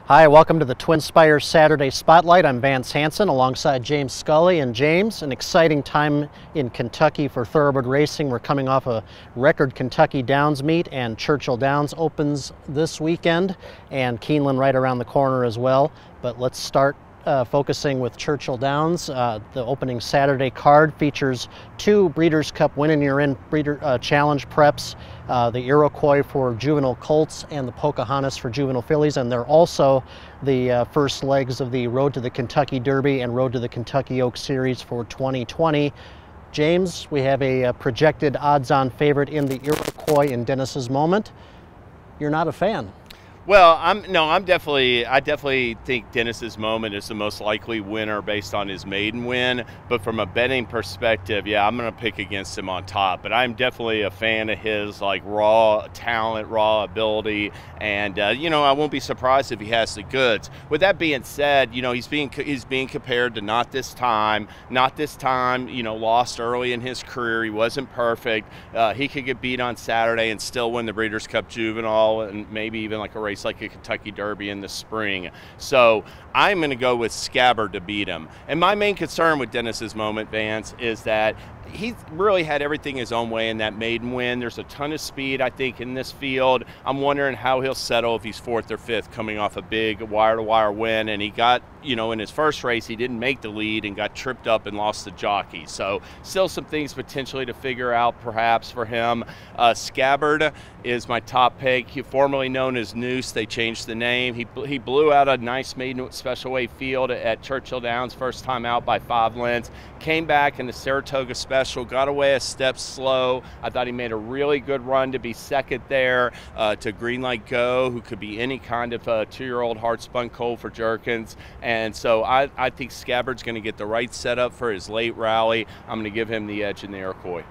Hi, welcome to the Twin Spires Saturday Spotlight. I'm Vance Hanson alongside James Scully. And James, an exciting time in Kentucky for thoroughbred racing. We're coming off a record Kentucky Downs meet, and Churchill Downs opens this weekend, and Keeneland right around the corner as well. But let's start focusing with Churchill Downs. The opening Saturday card features two Breeders' Cup win-and-you're-in challenge preps, the Iroquois for juvenile colts and the Pocahontas for juvenile fillies, and they're also the first legs of the Road to the Kentucky Derby and Road to the Kentucky Oaks Series for 2020. James, we have a projected odds-on favorite in the Iroquois in Dennis's Moment. You're not a fan. Well, I definitely think Dennis's Moment is the most likely winner based on his maiden win. But from a betting perspective, yeah, I'm going to pick against him on top. But I'm definitely a fan of his raw talent, raw ability, and I won't be surprised if he has the goods. With that being said, he's being compared to Not This Time. Not This Time, lost early in his career. He wasn't perfect. He could get beat on Saturday and still win the Breeders' Cup Juvenile, and maybe even like a race like a Kentucky Derby in the spring. So I'm going to go with Scabbard to beat him. And my main concern with Dennis's Moment, Vance, is that he really had everything his own way in that maiden win. There's a ton of speed, I think, in this field. I'm wondering how he'll settle if he's fourth or fifth coming off a big wire-to-wire win. And he got, in his first race, he didn't make the lead and got tripped up and lost the jockey. So still some things potentially to figure out perhaps for him. Scabbard is my top pick. He formerly known as Noose. They changed the name. He blew out a nice maiden special weight field at Churchill Downs, first time out by 5 lengths. Came back in the Saratoga Special, got away a step slow. I thought he made a really good run to be second there to Greenlight Go, who could be any kind of 2-year-old hard-spun colt for Jerkins. And so I think Scabbard's going to get the right setup for his late rally. I'm going to give him the edge in the Iroquois.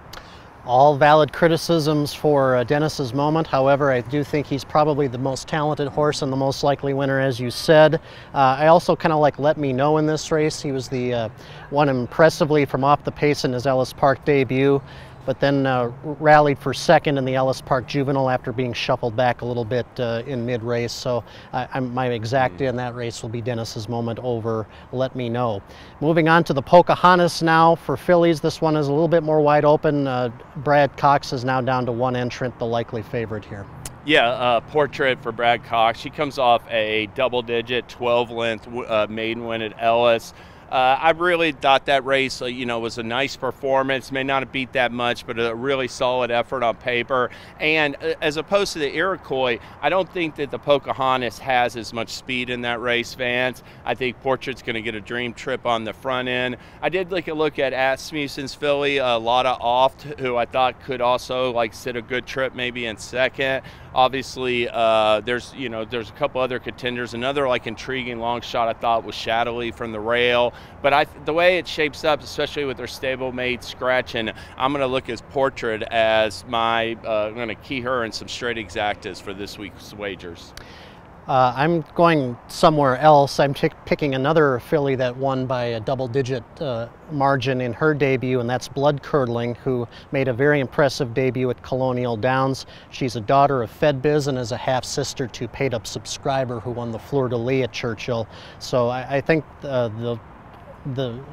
All valid criticisms for Dennis's Moment. However, I do think he's probably the most talented horse and the most likely winner, as you said. I also kind of like Let Me Know in this race. He was the one impressively from off the pace in his Ellis Park debut, but then rallied for second in the Ellis Park Juvenile after being shuffled back a little bit in mid-race. So my exact in that race will be Dennis's Moment over Let Me Know. Moving on to the Pocahontas now for fillies. This one is a little bit more wide open. Brad Cox is now down to one entrant, the likely favorite here. Yeah, Portrait for Brad Cox. She comes off a double-digit 12-length maiden win at Ellis. I really thought that race, was a nice performance. May not have beat that much, but a really solid effort on paper. And as opposed to the Iroquois, I don't think that the Pocahontas has as much speed in that race, Vance. I think Portrait's going to get a dream trip on the front end. I did look at Asmussen's filly, Lotta Oft, who I thought could also sit a good trip maybe in second. Obviously, there's a couple other contenders. Another intriguing long shot I thought was Shadowly from the rail. But the way it shapes up, especially with their stablemate Scratching, I'm going to look as Portrait as I'm going to key her in some straight exactas for this week's wagers. I'm going somewhere else. I'm picking another filly that won by a double-digit margin in her debut, and that's Blood Curdling, who made a very impressive debut at Colonial Downs. She's a daughter of FedBiz and is a half-sister to Paid Up Subscriber, who won the Fleur-de-Lis at Churchill. So I think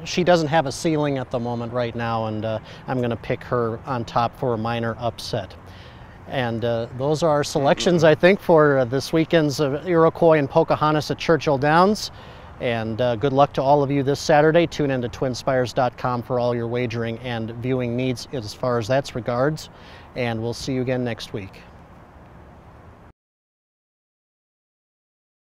she doesn't have a ceiling at the moment right now, and I'm going to pick her on top for a minor upset. And those are our selections, I think, for this weekend's Iroquois and Pocahontas at Churchill Downs. And good luck to all of you this Saturday. Tune in to twinspires.com for all your wagering and viewing needs as far as that's regards. And we'll see you again next week.